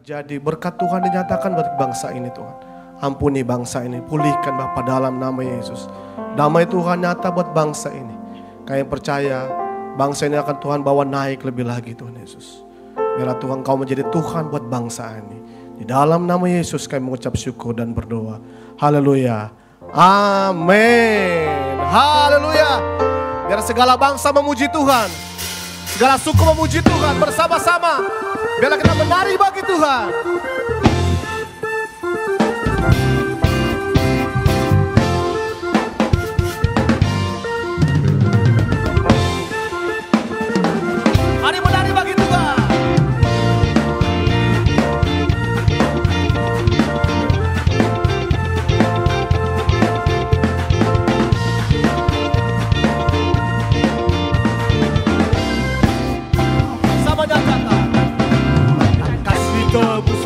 Jadi berkat Tuhan dinyatakan buat bangsa ini Tuhan. Ampuni bangsa ini, pulihkan Bapa dalam nama Yesus. Damai Tuhan nyata buat bangsa ini. Kami percaya bangsa ini akan Tuhan bawa naik lebih lagi Tuhan Yesus. Biarlah Tuhan Kau menjadi Tuhan buat bangsa ini. Di dalam nama Yesus kami mengucap syukur dan berdoa. Haleluya. Amin. Haleluya. Biar segala bangsa memuji Tuhan. Segala suku memuji Tuhan bersama-sama. Biarlah kita menari bagi Tuhan. Mari menari bagi Tuhan. Sama nyatakan kasih tebus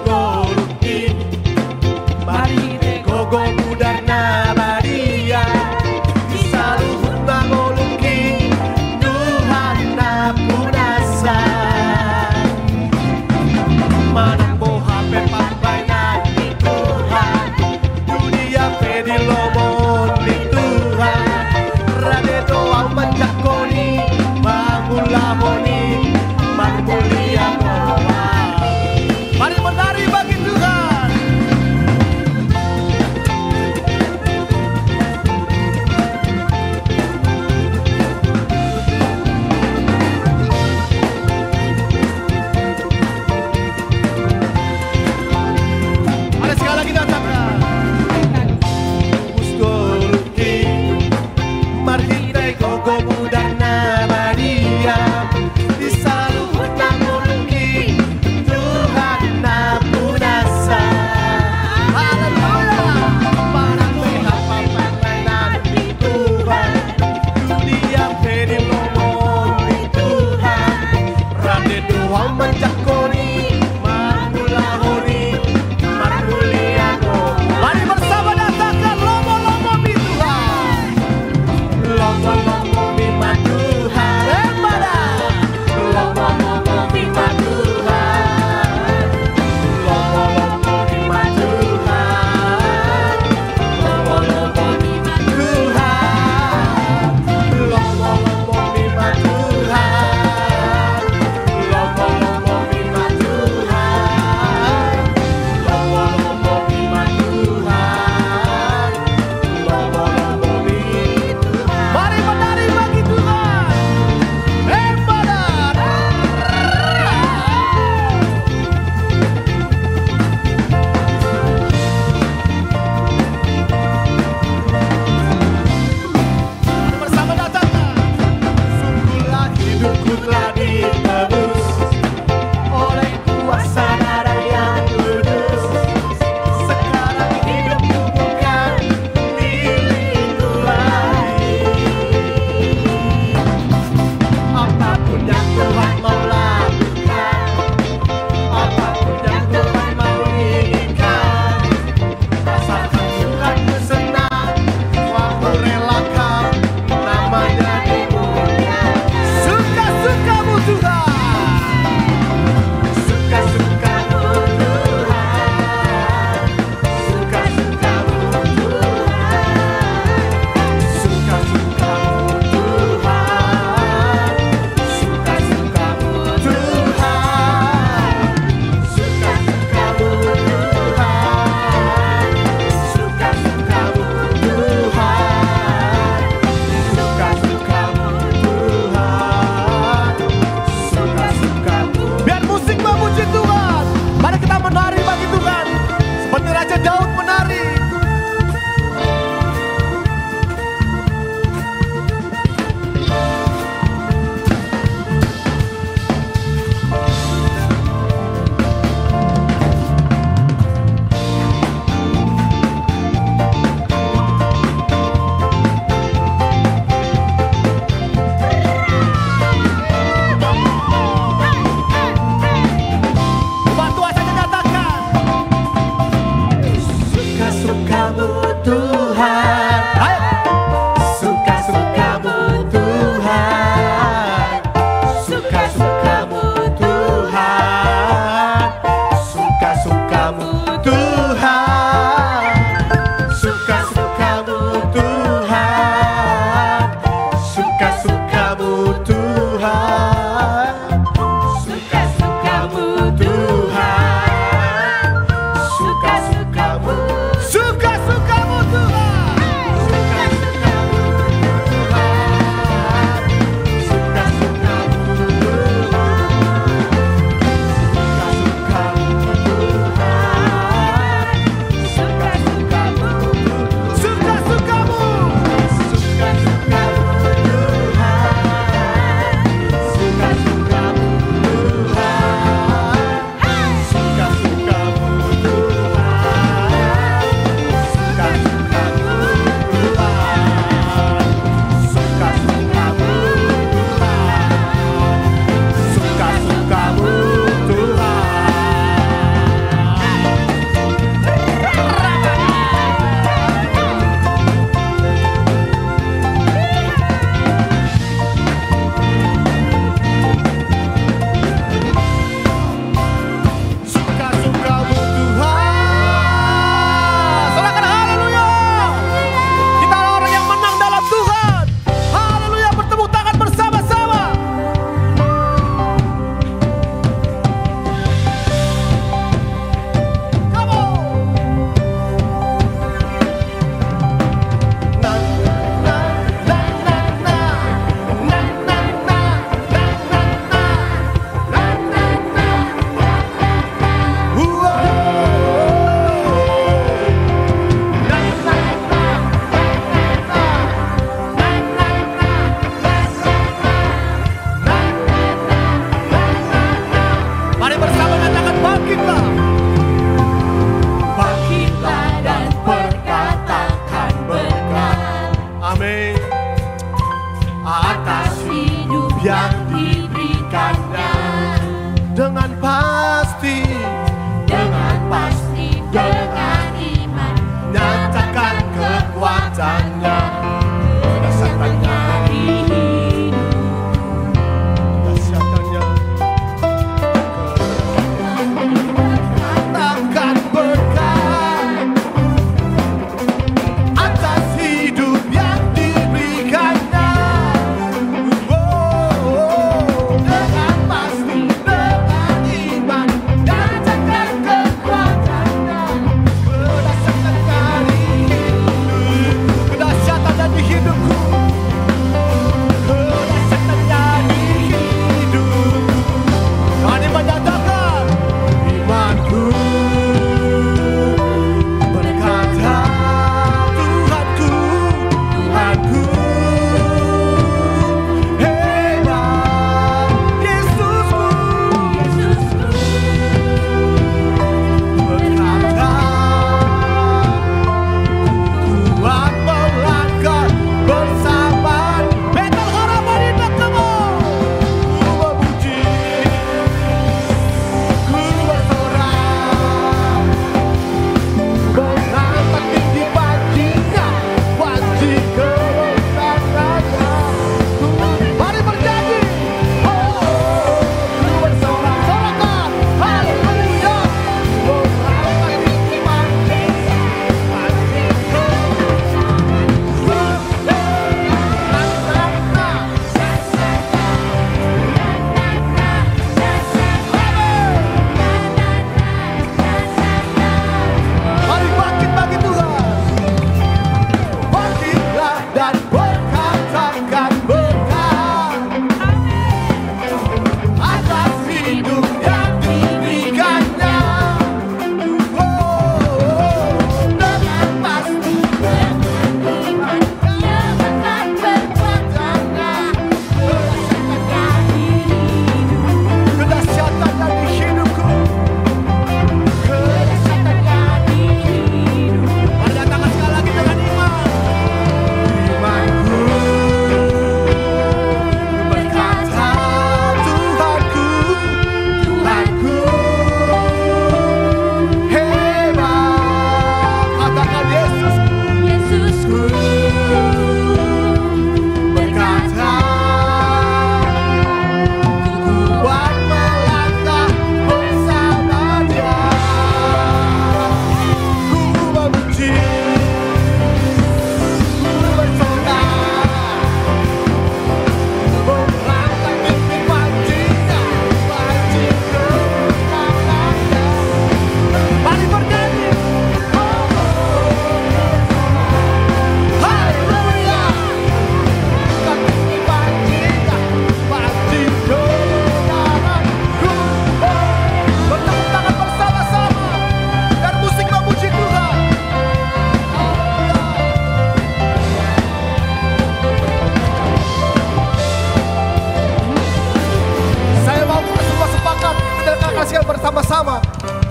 saksikan bersama-sama.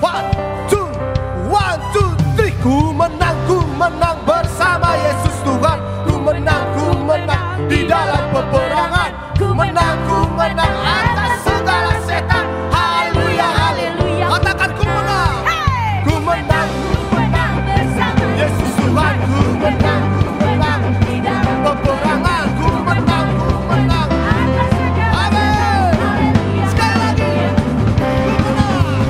1, 2, 3. Ku menang bersama Yesus Tuhan. Ku menang di dalam peperangan. Ku menang atas segala setan. Haleluya, haleluya. Katakan ku menang. Ku menang bersama Yesus Tuhan. Ku menang di dalam peperangan. Ku menang. Amin. Sekali lagi. Ku menang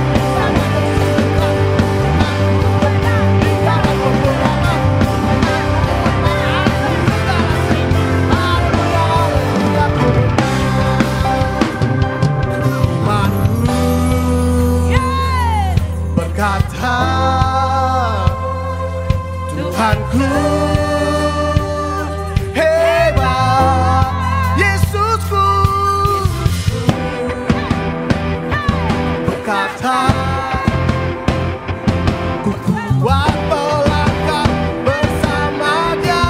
bersama Yesus Tuhan. Di dalam peperangan. Berkata Tuhanku hebat, Yesusku berkata ku kuat melangkah bersama Dia.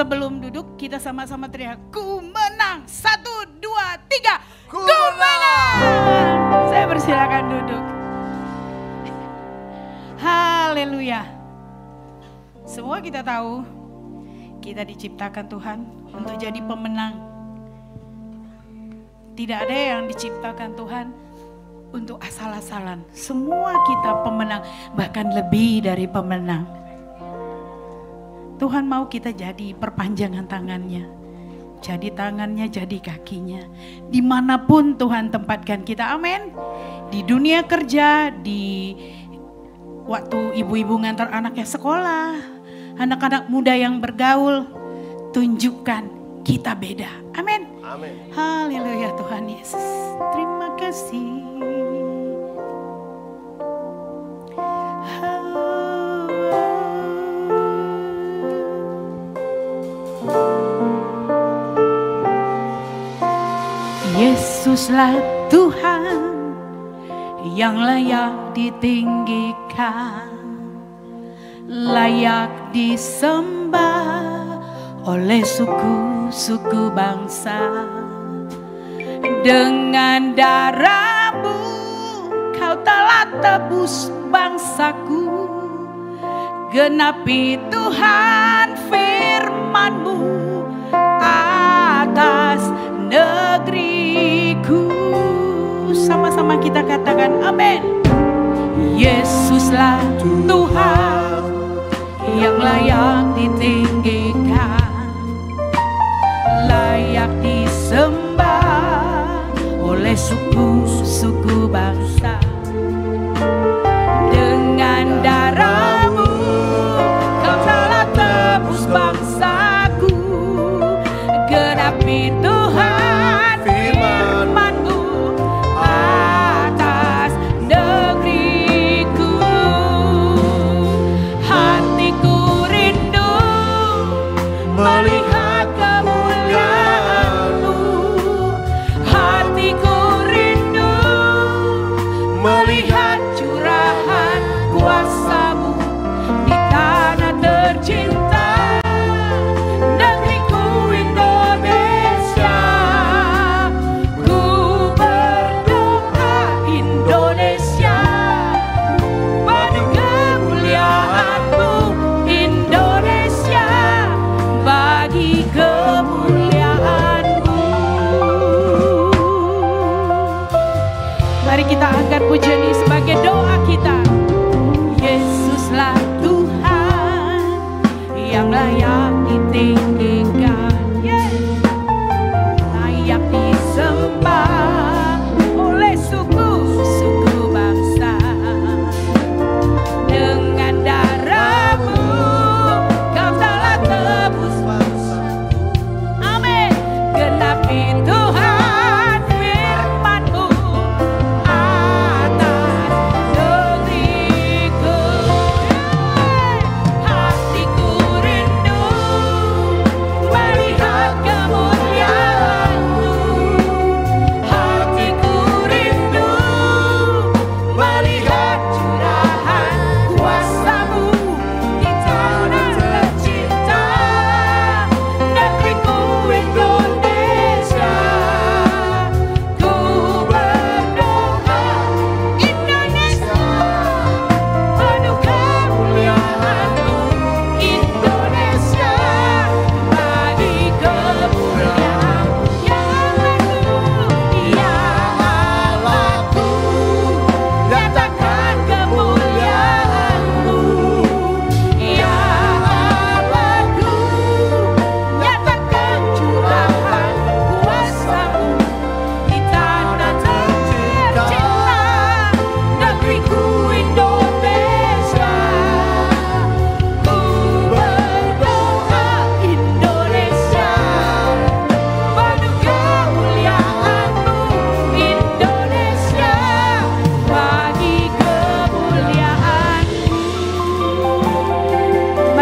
Sebelum duduk kita sama-sama teriak, ku menang. 1, 2, 3. Ku menang. Saya persilakan duduk. Haleluya. Semua kita tahu kita diciptakan Tuhan untuk jadi pemenang. Tidak ada yang diciptakan Tuhan untuk asal-asalan. Semua kita pemenang, bahkan lebih dari pemenang. Tuhan mau kita jadi perpanjangan tangannya. Jadi tangannya, jadi kakinya. Dimanapun Tuhan tempatkan kita, amin. Di dunia kerja, di waktu ibu-ibu ngantar anaknya sekolah, anak-anak muda yang bergaul, tunjukkan kita beda, amin. Amin. Haleluya Tuhan Yesus, terima kasih. Yesuslah Tuhan yang layak ditinggikan, layak disembah oleh suku-suku bangsa. Dengan darah-Mu Kau telah tebus bangsaku, genapi Tuhan firman-Mu atas negeriku. Sama-sama kita katakan amin. Yesuslah Tuhan yang layak ditinggikan, layak disembah oleh suku-suku bangsa. Dengan darah-Mu Kau telah tebus bangsaku, genapi Tuhan firman-Mu atas negeriku. Hatiku rindu melihat kemuliaan-Mu. Hatiku rindu melihat curahan kuasa-Mu di tanah tercinta, negeriku Indonesia.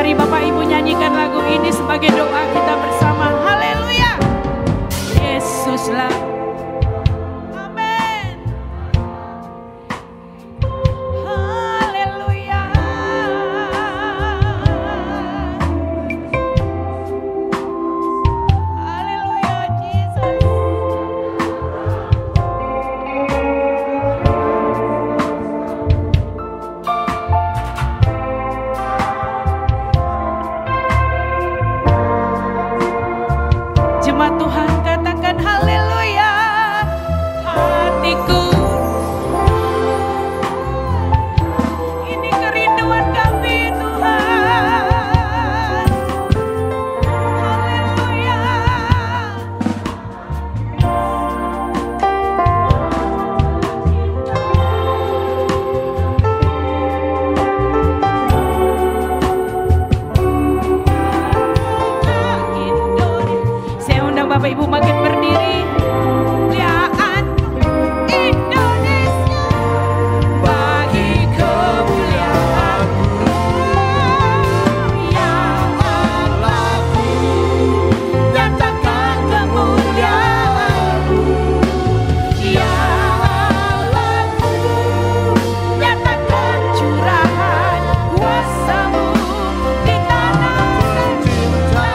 Mari Bapak Ibu nyanyikan lagu ini sebagai doa kita bersama. Haleluya. Yesuslah. Amin. Haleluya. Haleluya Jesus. Jemaat Tuhan katakan haleluya. Hatiku, ini kerinduan kami Tuhan. Haleluya. Saya undang Bapak Ibu makin berdiri. Kemuliaan Indonesia, bagi kemuliaan-Mu ya Allahku, nyatakan kemuliaan-Mu ya Allahku, nyatakan curahan kuasa-Mu di tanah tercinta,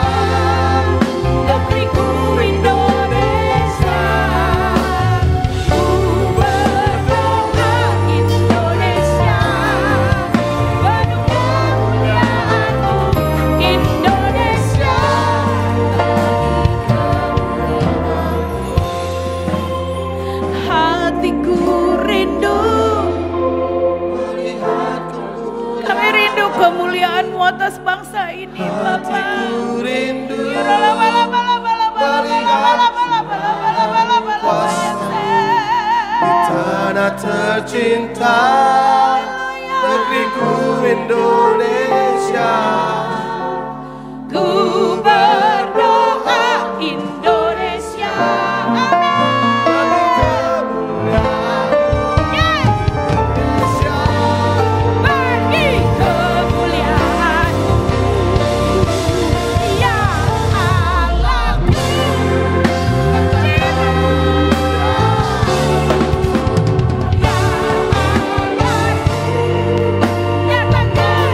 negeriku Indonesia. Ku berdoa Indonesia, penuh kemuliaan-Mu Indonesia. Hatiku rindu, kami rindu kemuliaan-Mu atas bangsa ini Bapak. Tanah tercinta, negeriku Indonesia. Ku berdoa Indonesia. Bagi kemuliaan-Mu ya Allahku, ya Allahku, nyatakan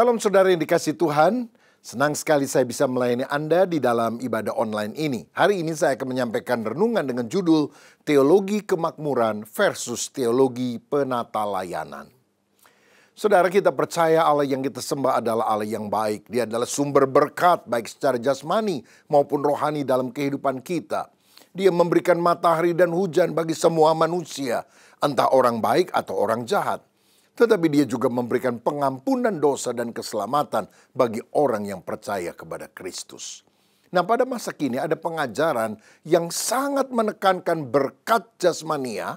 Shalom saudara yang dikasih Tuhan, senang sekali saya bisa melayani Anda di dalam ibadah online ini. Hari ini saya akan menyampaikan renungan dengan judul Teologi Kemakmuran versus Teologi Penatalayanan. Saudara, kita percaya Allah yang kita sembah adalah Allah yang baik. Dia adalah sumber berkat baik secara jasmani maupun rohani dalam kehidupan kita. Dia memberikan matahari dan hujan bagi semua manusia, entah orang baik atau orang jahat. Tetapi dia juga memberikan pengampunan dosa dan keselamatan bagi orang yang percaya kepada Kristus. Nah, pada masa kini ada pengajaran yang sangat menekankan berkat jasmania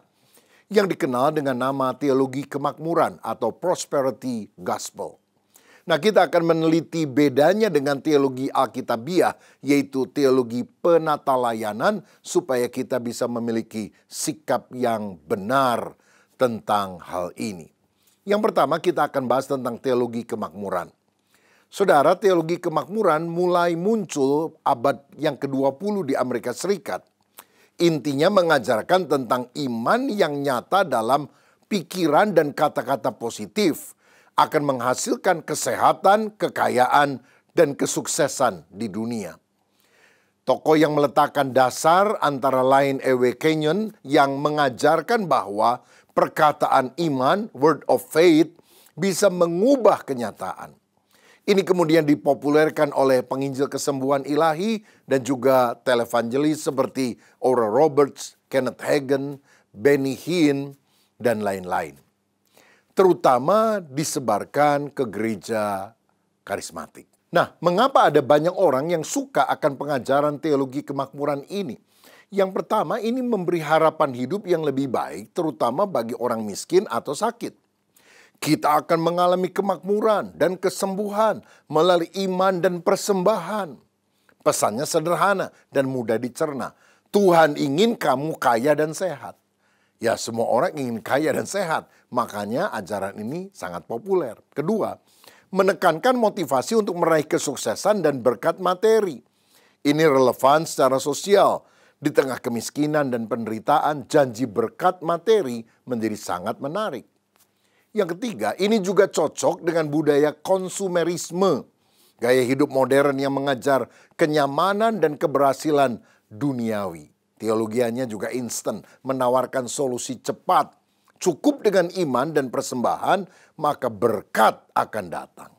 yang dikenal dengan nama teologi kemakmuran atau prosperity gospel. Nah, kita akan meneliti bedanya dengan teologi Alkitabiah, yaitu teologi penatalayanan, supaya kita bisa memiliki sikap yang benar tentang hal ini. Yang pertama, kita akan bahas tentang teologi kemakmuran. Saudara, teologi kemakmuran mulai muncul abad yang ke-20 di Amerika Serikat. Intinya mengajarkan tentang iman yang nyata dalam pikiran dan kata-kata positif akan menghasilkan kesehatan, kekayaan, dan kesuksesan di dunia. Tokoh yang meletakkan dasar antara lain E.W. Kenyon yang mengajarkan bahwa perkataan iman, word of faith, bisa mengubah kenyataan. Ini kemudian dipopulerkan oleh penginjil kesembuhan ilahi dan juga televangelis seperti Oral Roberts, Kenneth Hagin, Benny Hinn, dan lain-lain. Terutama disebarkan ke gereja karismatik. Nah, mengapa ada banyak orang yang suka akan pengajaran teologi kemakmuran ini? Yang pertama, ini memberi harapan hidup yang lebih baik, terutama bagi orang miskin atau sakit. Kita akan mengalami kemakmuran dan kesembuhan melalui iman dan persembahan. Pesannya sederhana dan mudah dicerna. Tuhan ingin kamu kaya dan sehat. Ya, semua orang ingin kaya dan sehat. Makanya ajaran ini sangat populer. Kedua, menekankan motivasi untuk meraih kesuksesan dan berkat materi. Ini relevan secara sosial. Di tengah kemiskinan dan penderitaan, janji berkat materi menjadi sangat menarik. Yang ketiga, ini juga cocok dengan budaya konsumerisme. Gaya hidup modern yang mengajar kenyamanan dan keberhasilan duniawi. Teologianya juga instan, menawarkan solusi cepat. Cukup dengan iman dan persembahan, maka berkat akan datang.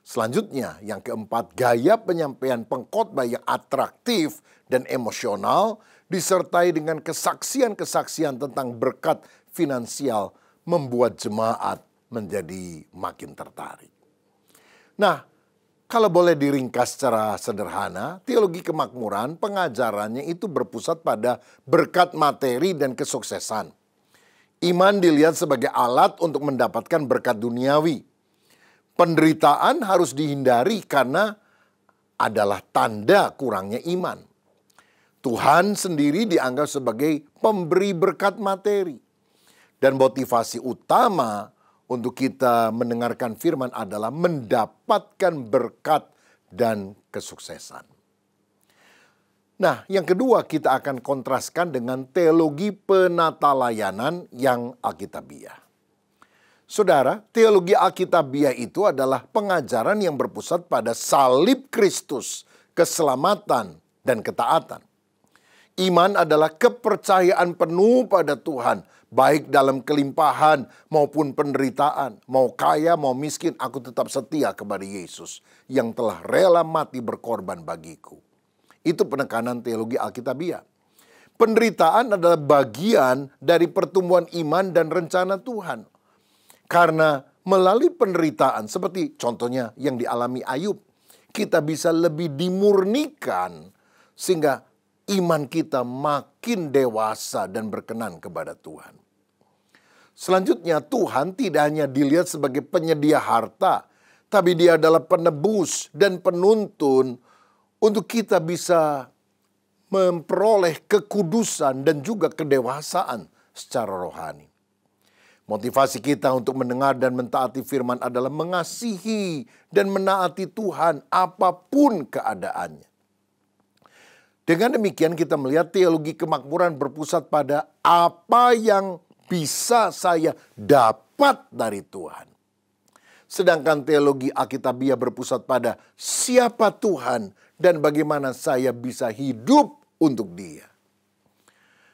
Selanjutnya, yang keempat, gaya penyampaian pengkhotbah yang atraktif dan emosional disertai dengan kesaksian-kesaksian tentang berkat finansial membuat jemaat menjadi makin tertarik. Nah, kalau boleh diringkas secara sederhana, teologi kemakmuran pengajarannya itu berpusat pada berkat materi dan kesuksesan. Iman dilihat sebagai alat untuk mendapatkan berkat duniawi. Penderitaan harus dihindari karena adalah tanda kurangnya iman. Tuhan sendiri dianggap sebagai pemberi berkat materi. Dan motivasi utama untuk kita mendengarkan firman adalah mendapatkan berkat dan kesuksesan. Nah, yang kedua kita akan kontraskan dengan teologi penatalayanan yang Alkitabiah. Saudara, teologi Alkitabiah itu adalah pengajaran yang berpusat pada salib Kristus, keselamatan, dan ketaatan. Iman adalah kepercayaan penuh pada Tuhan, baik dalam kelimpahan maupun penderitaan. Mau kaya, mau miskin, aku tetap setia kepada Yesus yang telah rela mati berkorban bagiku. Itu penekanan teologi Alkitabiah. Penderitaan adalah bagian dari pertumbuhan iman dan rencana Tuhan. Karena melalui penderitaan seperti contohnya yang dialami Ayub, kita bisa lebih dimurnikan sehingga iman kita makin dewasa dan berkenan kepada Tuhan. Selanjutnya, Tuhan tidak hanya dilihat sebagai penyedia harta, tapi Dia adalah penebus dan penuntun untuk kita bisa memperoleh kekudusan dan juga kedewasaan secara rohani. Motivasi kita untuk mendengar dan mentaati firman adalah mengasihi dan menaati Tuhan apapun keadaannya. Dengan demikian kita melihat teologi kemakmuran berpusat pada apa yang bisa saya dapat dari Tuhan. Sedangkan teologi Alkitabiah berpusat pada siapa Tuhan dan bagaimana saya bisa hidup untuk Dia.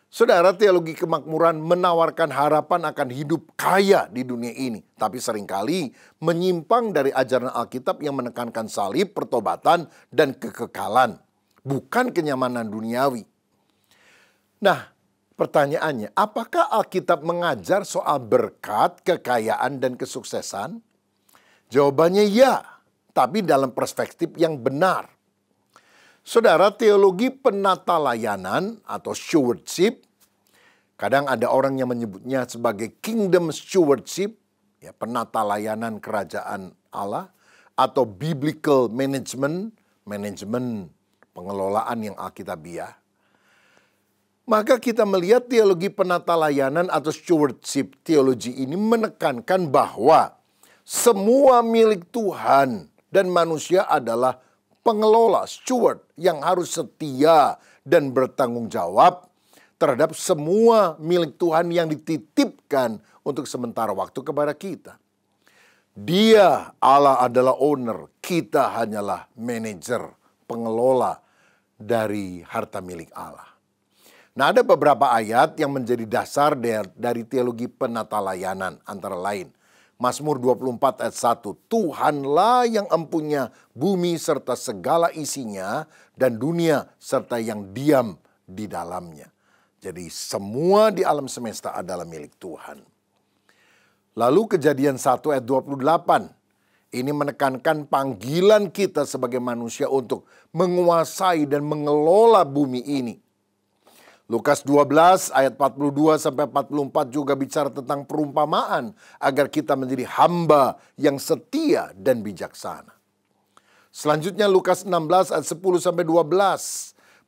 Saudara, teologi kemakmuran menawarkan harapan akan hidup kaya di dunia ini, tapi seringkali menyimpang dari ajaran Alkitab yang menekankan salib, pertobatan, dan kekekalan, bukan kenyamanan duniawi. Nah, pertanyaannya, apakah Alkitab mengajar soal berkat, kekayaan, dan kesuksesan? Jawabannya ya, tapi dalam perspektif yang benar. Saudara, teologi penata layanan atau stewardship, kadang ada orang yang menyebutnya sebagai kingdom stewardship, ya, penata layanan kerajaan Allah, atau biblical management, manajemen pengelolaan yang Alkitabiah. Maka kita melihat teologi penata layanan atau stewardship teologi ini menekankan bahwa semua milik Tuhan dan manusia adalah pengelola, steward, yang harus setia dan bertanggung jawab terhadap semua milik Tuhan yang dititipkan untuk sementara waktu kepada kita. Dia, Allah adalah owner, kita hanyalah manajer, pengelola dari harta milik Allah. Nah, ada beberapa ayat yang menjadi dasar dari teologi penata layanan, antara lain Mazmur 24 ayat 1, Tuhanlah yang empunya bumi serta segala isinya dan dunia serta yang diam di dalamnya. Jadi semua di alam semesta adalah milik Tuhan. Lalu Kejadian 1 ayat 28, ini menekankan panggilan kita sebagai manusia untuk menguasai dan mengelola bumi ini. Lukas 12 ayat 42 sampai 44 juga bicara tentang perumpamaan agar kita menjadi hamba yang setia dan bijaksana. Selanjutnya Lukas 16 ayat 10 sampai 12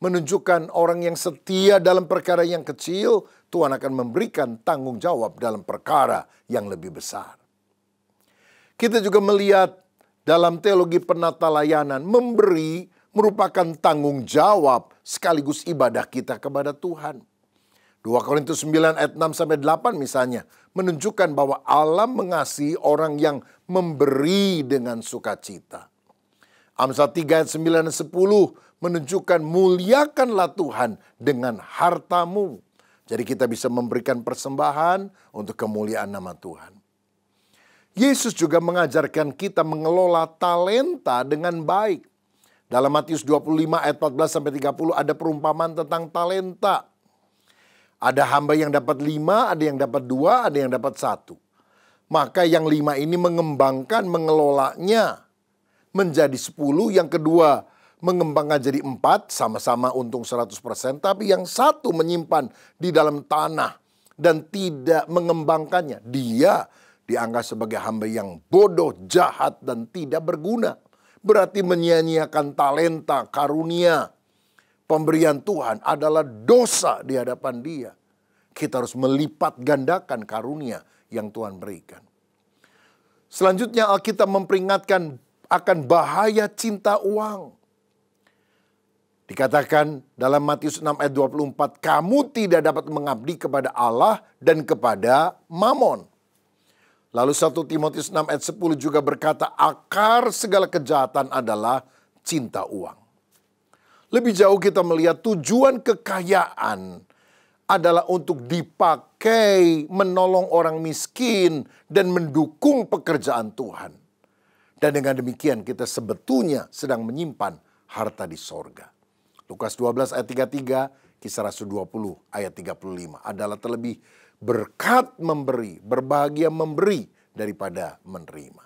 menunjukkan orang yang setia dalam perkara yang kecil, Tuhan akan memberikan tanggung jawab dalam perkara yang lebih besar. Kita juga melihat dalam teologi penata layanan memberi merupakan tanggung jawab sekaligus ibadah kita kepada Tuhan. 2 Korintus 9 ayat 6 sampai 8 misalnya menunjukkan bahwa Allah mengasihi orang yang memberi dengan sukacita. Amsal 3 ayat 9 dan 10 menunjukkan muliakanlah Tuhan dengan hartamu. Jadi kita bisa memberikan persembahan untuk kemuliaan nama Tuhan. Yesus juga mengajarkan kita mengelola talenta dengan baik. Dalam Matius 25 ayat 14 sampai 30 ada perumpamaan tentang talenta. Ada hamba yang dapat 5, ada yang dapat 2, ada yang dapat 1. Maka yang 5 ini mengembangkan, mengelolanya menjadi 10. Yang kedua mengembangkan jadi 4, sama-sama untung 100%. Tapi yang 1 menyimpan di dalam tanah dan tidak mengembangkannya. Dia dianggap sebagai hamba yang bodoh, jahat, dan tidak berguna. Berarti menyia-nyiakan talenta, karunia, pemberian Tuhan adalah dosa di hadapan Dia. Kita harus melipat gandakan karunia yang Tuhan berikan. Selanjutnya Alkitab memperingatkan akan bahaya cinta uang. Dikatakan dalam Matius 6 ayat 24, kamu tidak dapat mengabdi kepada Allah dan kepada Mamon. Lalu 1 Timotius 6 ayat 10 juga berkata, akar segala kejahatan adalah cinta uang. Lebih jauh kita melihat tujuan kekayaan adalah untuk dipakai menolong orang miskin dan mendukung pekerjaan Tuhan. Dan dengan demikian kita sebetulnya sedang menyimpan harta di sorga. Lukas 12 ayat 33, Kisah Rasul 20 ayat 35 adalah terlebih berkat memberi, berbahagia memberi daripada menerima.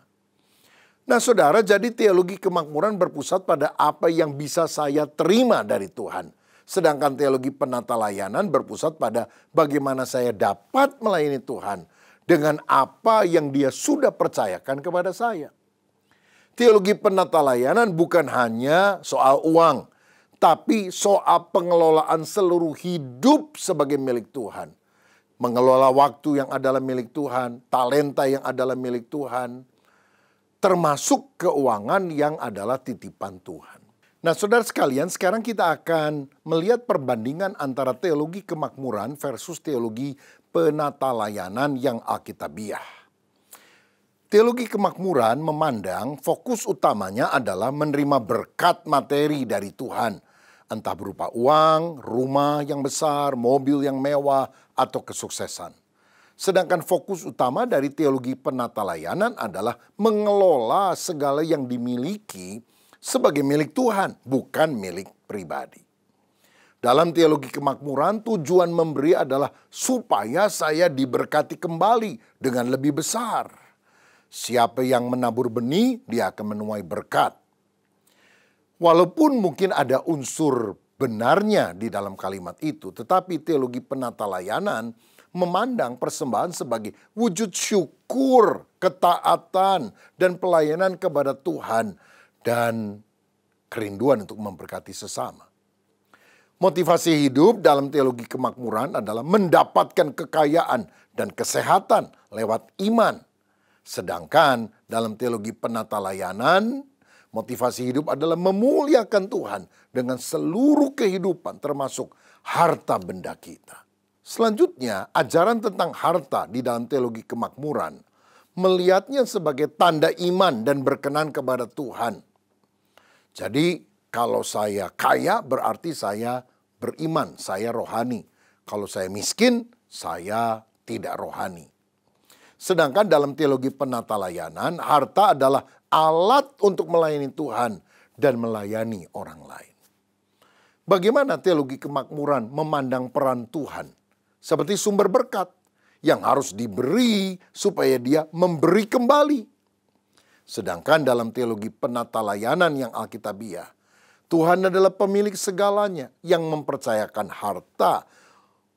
Nah saudara, jadi teologi kemakmuran berpusat pada apa yang bisa saya terima dari Tuhan. Sedangkan teologi penata layanan berpusat pada bagaimana saya dapat melayani Tuhan dengan apa yang Dia sudah percayakan kepada saya. Teologi penata layanan bukan hanya soal uang, tapi soal pengelolaan seluruh hidup sebagai milik Tuhan. Mengelola waktu yang adalah milik Tuhan, talenta yang adalah milik Tuhan, termasuk keuangan yang adalah titipan Tuhan. Nah saudara sekalian, sekarang kita akan melihat perbandingan antara teologi kemakmuran versus teologi penata layanan yang Alkitabiah. Teologi kemakmuran memandang fokus utamanya adalah menerima berkat materi dari Tuhan. Entah berupa uang, rumah yang besar, mobil yang mewah, atau kesuksesan. Sedangkan fokus utama dari teologi penata layanan adalah mengelola segala yang dimiliki sebagai milik Tuhan, bukan milik pribadi. Dalam teologi kemakmuran, tujuan memberi adalah supaya saya diberkati kembali dengan lebih besar. Siapa yang menabur benih, dia akan menuai berkat. Walaupun mungkin ada unsur benarnya di dalam kalimat itu, tetapi teologi penata layanan memandang persembahan sebagai wujud syukur, ketaatan, dan pelayanan kepada Tuhan, dan kerinduan untuk memberkati sesama. Motivasi hidup dalam teologi kemakmuran adalah mendapatkan kekayaan dan kesehatan lewat iman. Sedangkan dalam teologi penata layanan, motivasi hidup adalah memuliakan Tuhan dengan seluruh kehidupan termasuk harta benda kita. Selanjutnya, ajaran tentang harta di dalam teologi kemakmuran melihatnya sebagai tanda iman dan berkenan kepada Tuhan. Jadi, kalau saya kaya berarti saya beriman, saya rohani. Kalau saya miskin, saya tidak rohani. Sedangkan dalam teologi penata layanan, harta adalah alat untuk melayani Tuhan dan melayani orang lain. Bagaimana teologi kemakmuran memandang peran Tuhan seperti sumber berkat yang harus diberi supaya dia memberi kembali. Sedangkan dalam teologi penata layanan yang alkitabiah, Tuhan adalah pemilik segalanya yang mempercayakan harta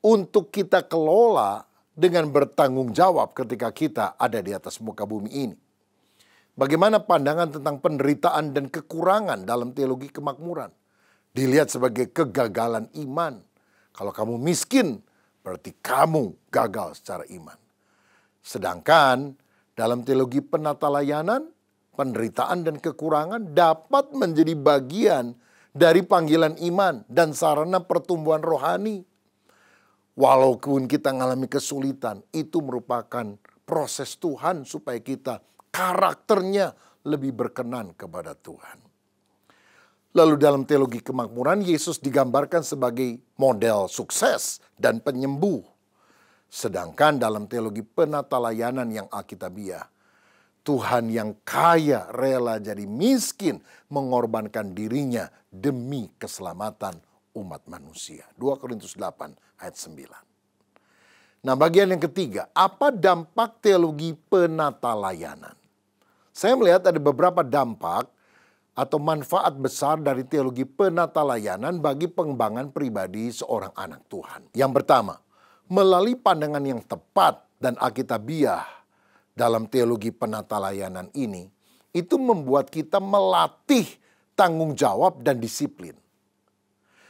untuk kita kelola dengan bertanggung jawab ketika kita ada di atas muka bumi ini. Bagaimana pandangan tentang penderitaan dan kekurangan dalam teologi kemakmuran? Dilihat sebagai kegagalan iman. Kalau kamu miskin, berarti kamu gagal secara iman. Sedangkan dalam teologi penata layanan, penderitaan dan kekurangan dapat menjadi bagian dari panggilan iman dan sarana pertumbuhan rohani. Walaupun kita mengalami kesulitan, itu merupakan proses Tuhan supaya kita karakternya lebih berkenan kepada Tuhan. Lalu dalam teologi kemakmuran, Yesus digambarkan sebagai model sukses dan penyembuh. Sedangkan dalam teologi penata layanan yang alkitabiah, Tuhan yang kaya rela jadi miskin mengorbankan dirinya demi keselamatan umat manusia. 2 Korintus 8 ayat 9. Nah, bagian yang ketiga, apa dampak teologi penata layanan? Saya melihat ada beberapa dampak atau manfaat besar dari teologi penata layanan bagi pengembangan pribadi seorang anak Tuhan. Yang pertama, melalui pandangan yang tepat dan alkitabiah dalam teologi penata layanan ini, itu membuat kita melatih tanggung jawab dan disiplin.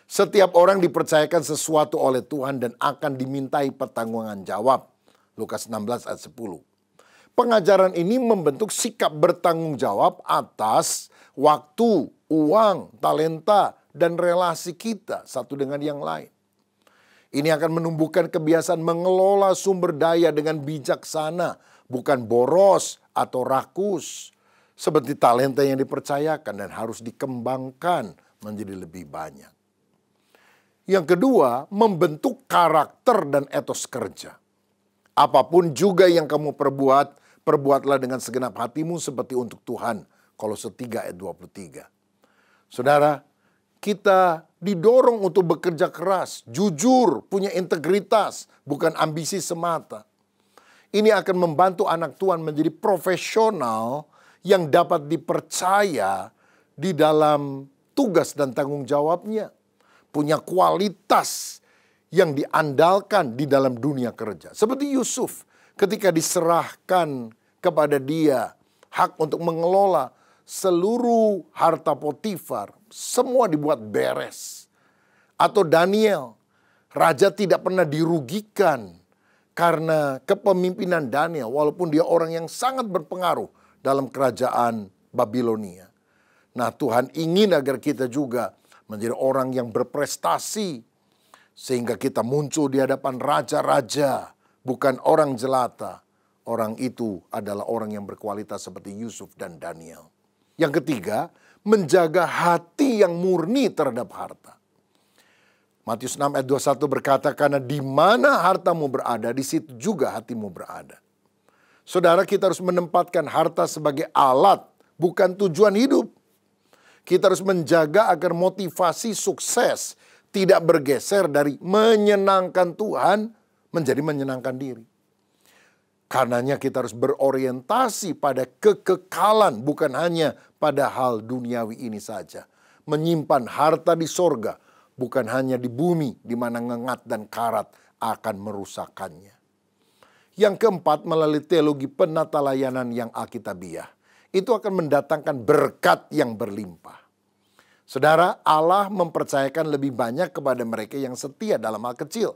Setiap orang dipercayakan sesuatu oleh Tuhan dan akan dimintai pertanggungan jawab. Lukas 16 ayat 10. Pengajaran ini membentuk sikap bertanggung jawab atas waktu, uang, talenta, dan relasi kita satu dengan yang lain. Ini akan menumbuhkan kebiasaan mengelola sumber daya dengan bijaksana, bukan boros atau rakus. Seperti talenta yang dipercayakan dan harus dikembangkan menjadi lebih banyak. Yang kedua, membentuk karakter dan etos kerja. Apapun juga yang kamu perbuat, perbuatlah dengan segenap hatimu seperti untuk Tuhan. Kolose 3 ayat 23. Saudara, kita didorong untuk bekerja keras, jujur, punya integritas, bukan ambisi semata. Ini akan membantu anak Tuhan menjadi profesional yang dapat dipercaya di dalam tugas dan tanggung jawabnya. Punya kualitas yang diandalkan di dalam dunia kerja. Seperti Yusuf ketika diserahkan kepada dia hak untuk mengelola seluruh harta Potifar. Semua dibuat beres. Atau Daniel, raja tidak pernah dirugikan karena kepemimpinan Daniel. Walaupun dia orang yang sangat berpengaruh dalam kerajaan Babilonia. Nah, Tuhan ingin agar kita juga menjadi orang yang berprestasi. Sehingga kita muncul di hadapan raja-raja, bukan orang jelata. orang itu adalah orang yang berkualitas seperti Yusuf dan Daniel. Yang ketiga, menjaga hati yang murni terhadap harta. Matius 6 ayat 21 berkata, karena di mana hartamu berada, di situ juga hatimu berada. Saudara, kita harus menempatkan harta sebagai alat, bukan tujuan hidup. Kita harus menjaga agar motivasi sukses tidak bergeser dari menyenangkan Tuhan menjadi menyenangkan diri. Karenanya kita harus berorientasi pada kekekalan, bukan hanya pada hal duniawi ini saja. Menyimpan harta di sorga, bukan hanya di bumi, di mana ngengat dan karat akan merusakkannya. Yang keempat, melalui teologi penata layanan yang alkitabiah, itu akan mendatangkan berkat yang berlimpah. Saudara, Allah mempercayakan lebih banyak kepada mereka yang setia dalam hal kecil.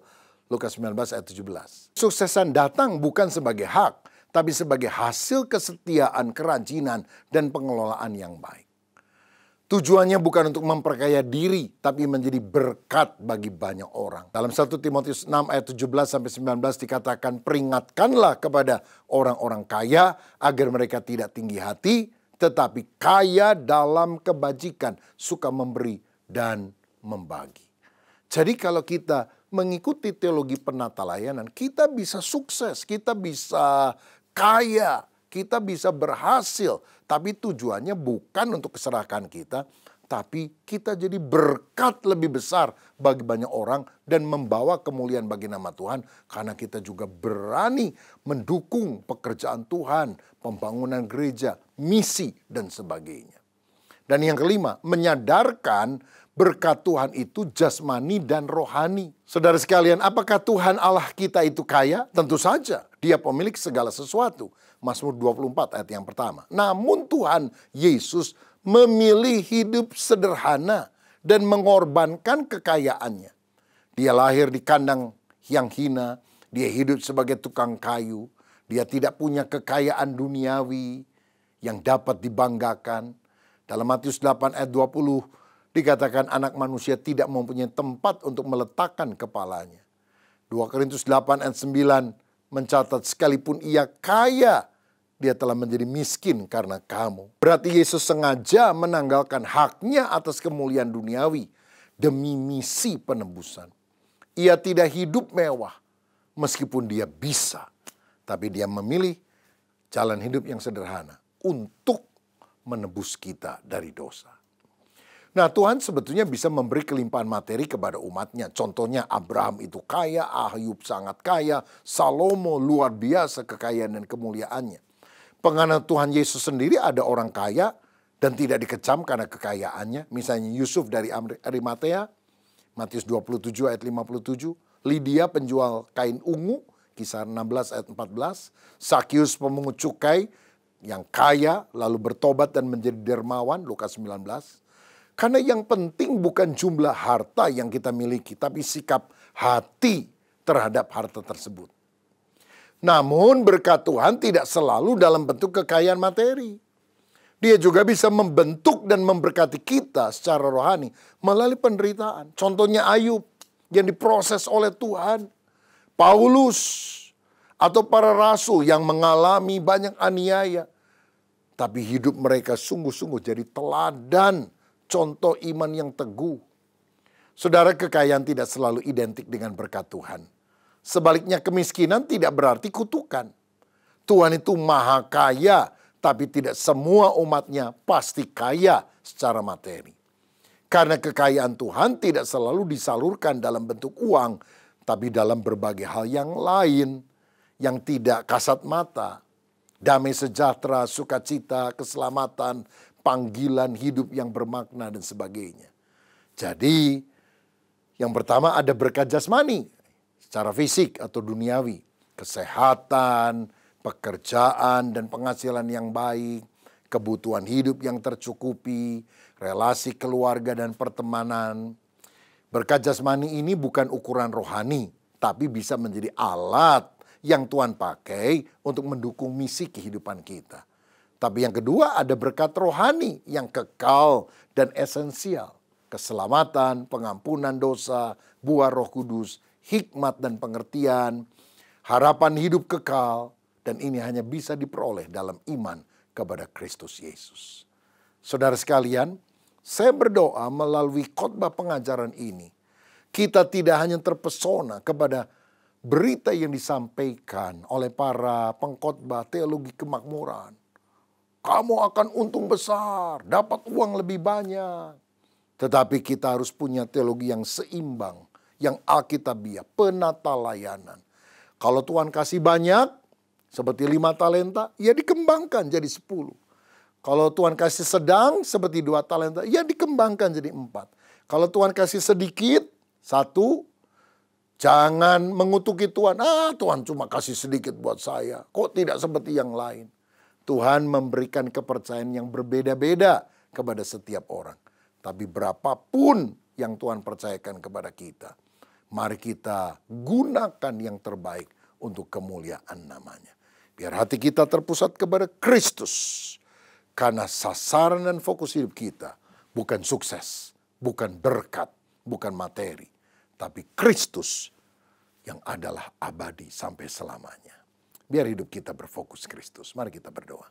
Lukas 19 ayat 17. Suksesan datang bukan sebagai hak, tapi sebagai hasil kesetiaan, kerajinan, dan pengelolaan yang baik. Tujuannya bukan untuk memperkaya diri, tapi menjadi berkat bagi banyak orang. Dalam 1 Timotius 6 ayat 17-19 dikatakan, peringatkanlah kepada orang-orang kaya agar mereka tidak tinggi hati, tetapi kaya dalam kebajikan, suka memberi dan membagi. Jadi kalau kita mengikuti teologi penata layanan, kita bisa sukses, kita bisa kaya, kita bisa berhasil. Tapi tujuannya bukan untuk keserakahan kita, tapi kita jadi berkat lebih besar bagi banyak orang dan membawa kemuliaan bagi nama Tuhan. Karena kita juga berani mendukung pekerjaan Tuhan, pembangunan gereja, misi, dan sebagainya. Dan yang kelima, menyadarkan berkat Tuhan itu jasmani dan rohani. Saudara sekalian, apakah Tuhan Allah kita itu kaya? Tentu saja, Dia pemilik segala sesuatu. Mazmur 24 ayat yang pertama. Namun Tuhan Yesus memilih hidup sederhana dan mengorbankan kekayaannya. Dia lahir di kandang yang hina, dia hidup sebagai tukang kayu, dia tidak punya kekayaan duniawi yang dapat dibanggakan. Dalam Matius 8 ayat 20, dikatakan anak manusia tidak mempunyai tempat untuk meletakkan kepalanya. 2 Korintus 8 ayat 9 mencatat sekalipun ia kaya, dia telah menjadi miskin karena kamu. Berarti Yesus sengaja menanggalkan haknya atas kemuliaan duniawi demi misi penebusan. Ia tidak hidup mewah meskipun dia bisa. Tapi dia memilih jalan hidup yang sederhana untuk menebus kita dari dosa. Nah, Tuhan sebetulnya bisa memberi kelimpahan materi kepada umatnya. Contohnya Abraham itu kaya, Ayub sangat kaya, Salomo luar biasa kekayaan dan kemuliaannya. Penganak Tuhan Yesus sendiri ada orang kaya dan tidak dikecam karena kekayaannya. Misalnya Yusuf dari Arimatea, Matius 27 ayat 57. Lydia penjual kain ungu, Kisah 16 ayat 14. Sakius pemungut cukai yang kaya lalu bertobat dan menjadi dermawan, Lukas 19. Karena yang penting bukan jumlah harta yang kita miliki, tapi sikap hati terhadap harta tersebut. Namun berkat Tuhan tidak selalu dalam bentuk kekayaan materi. Dia juga bisa membentuk dan memberkati kita secara rohani melalui penderitaan. Contohnya Ayub yang diproses oleh Tuhan. Paulus atau para rasul yang mengalami banyak aniaya. Tapi hidup mereka sungguh-sungguh jadi teladan, contoh iman yang teguh. Saudara, kekayaan tidak selalu identik dengan berkat Tuhan. Sebaliknya kemiskinan tidak berarti kutukan. Tuhan itu maha kaya, tapi tidak semua umatnya pasti kaya secara materi. Karena kekayaan Tuhan tidak selalu disalurkan dalam bentuk uang, tapi dalam berbagai hal yang lain yang tidak kasat mata. Damai sejahtera, sukacita, keselamatan, panggilan hidup yang bermakna dan sebagainya. Jadi yang pertama ada berkat jasmani secara fisik atau duniawi. Kesehatan, pekerjaan dan penghasilan yang baik, kebutuhan hidup yang tercukupi, relasi keluarga dan pertemanan. Berkat jasmani ini bukan ukuran rohani, tapi bisa menjadi alat yang Tuhan pakai untuk mendukung misi kehidupan kita. Tapi yang kedua ada berkat rohani yang kekal dan esensial. Keselamatan, pengampunan dosa, buah Roh Kudus, hikmat dan pengertian, harapan hidup kekal, Dan ini hanya bisa diperoleh dalam iman kepada Kristus Yesus. Saudara sekalian, saya berdoa melalui khotbah pengajaran ini, kita tidak hanya terpesona kepada berita yang disampaikan oleh para pengkhotbah teologi kemakmuran. Kamu akan untung besar, dapat uang lebih banyak. Tetapi kita harus punya teologi yang seimbang, yang alkitabiah, penata layanan. Kalau Tuhan kasih banyak, seperti 5 talenta, ya dikembangkan jadi 10. Kalau Tuhan kasih sedang, seperti 2 talenta, ya dikembangkan jadi 4. Kalau Tuhan kasih sedikit, 1, jangan mengutuki Tuhan. Tuhan cuma kasih sedikit buat saya. Kok tidak seperti yang lain? Tuhan memberikan kepercayaan yang berbeda-beda kepada setiap orang. Tapi berapapun yang Tuhan percayakan kepada kita, mari kita gunakan yang terbaik untuk kemuliaan namanya. Biar hati kita terpusat kepada Kristus. Karena sasaran dan fokus hidup kita bukan sukses, bukan berkat, bukan materi. Tapi Kristus yang adalah abadi sampai selamanya. Biar hidup kita berfokus Kristus. Mari kita berdoa.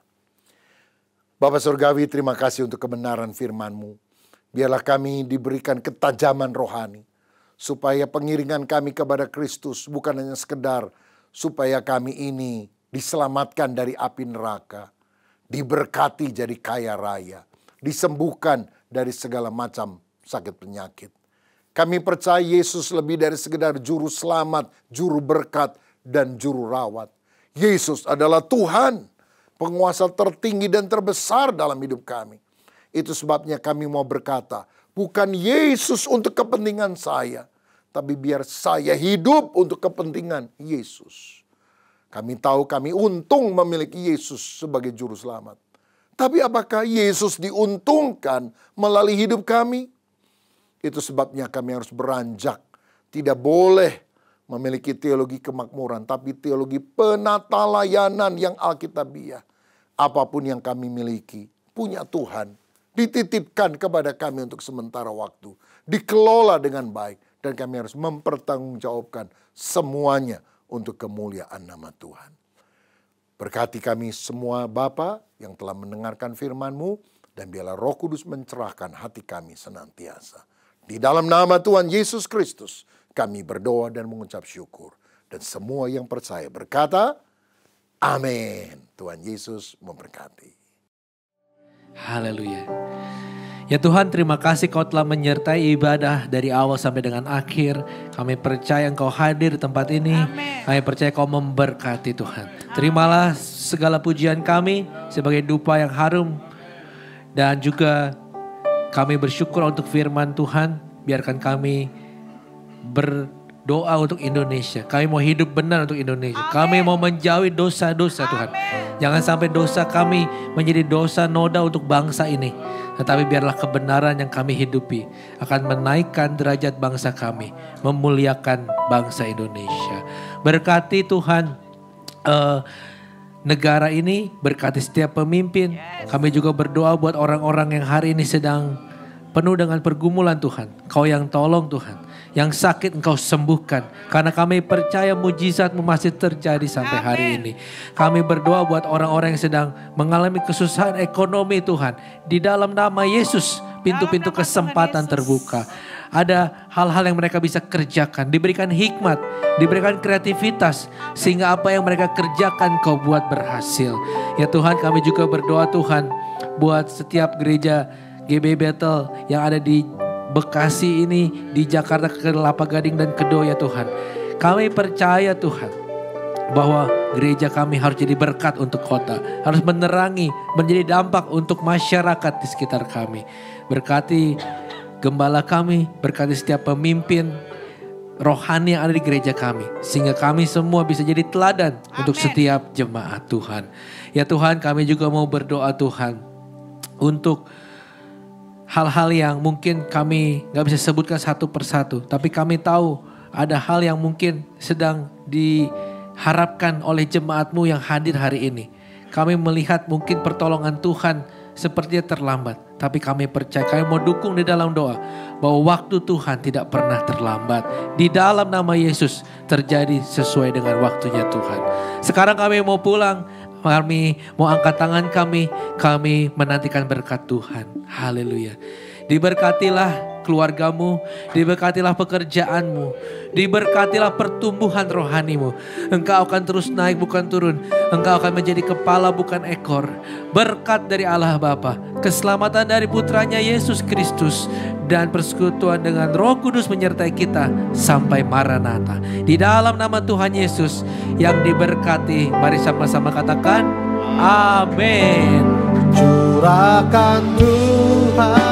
Bapa Surgawi, terima kasih untuk kebenaran firman-Mu. Biarlah kami diberikan ketajaman rohani. Supaya pengiringan kami kepada Kristus bukan hanya sekedar supaya kami ini diselamatkan dari api neraka, diberkati jadi kaya raya, disembuhkan dari segala macam sakit penyakit. Kami percaya Yesus lebih dari sekedar juru selamat, juru berkat, dan juru rawat. Yesus adalah Tuhan, penguasa tertinggi dan terbesar dalam hidup kami. Itu sebabnya kami mau berkata, bukan Yesus untuk kepentingan saya, tapi biar saya hidup untuk kepentingan Yesus. Kami tahu kami untung memiliki Yesus sebagai juru selamat. Tapi apakah Yesus diuntungkan melalui hidup kami? Itu sebabnya kami harus beranjak. Tidak boleh memiliki teologi kemakmuran, tapi teologi penata layanan yang alkitabiah. Apapun yang kami miliki, punya Tuhan. Dititipkan kepada kami untuk sementara waktu. Dikelola dengan baik. Dan kami harus mempertanggungjawabkan semuanya untuk kemuliaan nama Tuhan. Berkati kami semua Bapa yang telah mendengarkan firman-Mu. Dan biarlah Roh Kudus mencerahkan hati kami senantiasa. Di dalam nama Tuhan Yesus Kristus kami berdoa dan mengucap syukur. Dan semua yang percaya berkata, amin. Tuhan Yesus memberkati. Haleluya. Ya Tuhan, terima kasih Kau telah menyertai ibadah dari awal sampai dengan akhir. Kami percaya Engkau hadir di tempat ini. Amen. Kami percaya Kau memberkati Tuhan. Terimalah segala pujian kami sebagai dupa yang harum. Dan juga kami bersyukur untuk firman Tuhan. Biarkan kami berdoa untuk Indonesia. Kami mau hidup benar untuk Indonesia. Amen. Kami mau menjauhi dosa-dosa Tuhan. Jangan sampai dosa kami menjadi dosa noda untuk bangsa ini. Tetapi biarlah kebenaran yang kami hidupi akan menaikkan derajat bangsa kami. Memuliakan bangsa Indonesia. Berkati Tuhan negara ini, berkati setiap pemimpin. Kami juga berdoa buat orang-orang yang hari ini sedang penuh dengan pergumulan Tuhan. Kau yang tolong Tuhan. Yang sakit Engkau sembuhkan. Karena kami percaya mujizat-Mu masih terjadi sampai hari ini. Kami berdoa buat orang-orang yang sedang mengalami kesusahan ekonomi Tuhan. Di dalam nama Yesus pintu-pintu kesempatan terbuka. Ada hal-hal yang mereka bisa kerjakan. Diberikan hikmat, diberikan kreativitas. Sehingga apa yang mereka kerjakan Kau buat berhasil. Ya Tuhan, kami juga berdoa Tuhan buat setiap gereja GB Bethel yang ada di Bekasi ini, di Jakarta, Kelapa Gading dan Kedo ya Tuhan. Kami percaya Tuhan bahwa gereja kami harus jadi berkat untuk kota. Harus menerangi, menjadi dampak untuk masyarakat di sekitar kami. Berkati gembala kami, berkati setiap pemimpin rohani yang ada di gereja kami. Sehingga kami semua bisa jadi teladan untuk setiap jemaat Tuhan. Ya Tuhan, kami juga mau berdoa Tuhan untuk hal-hal yang mungkin kami gak bisa sebutkan satu persatu. Tapi kami tahu ada hal yang mungkin sedang diharapkan oleh jemaat-Mu yang hadir hari ini. Kami melihat mungkin pertolongan Tuhan sepertinya terlambat. Tapi kami percaya, kami mau dukung di dalam doa bahwa waktu Tuhan tidak pernah terlambat. Di dalam nama Yesus terjadi sesuai dengan waktunya Tuhan. Sekarang kami mau pulang, kami mau angkat tangan kami menantikan berkat Tuhan. Haleluya. Diberkatilah keluargamu, diberkatilah pekerjaanmu, diberkatilah pertumbuhan rohanimu. Engkau akan terus naik bukan turun. Engkau akan menjadi kepala bukan ekor. Berkat dari Allah Bapa, keselamatan dari putranya Yesus Kristus, dan persekutuan dengan Roh Kudus menyertai kita sampai Maranatha. Di dalam nama Tuhan Yesus yang diberkati, mari sama-sama katakan amin. Curahkan Tuhan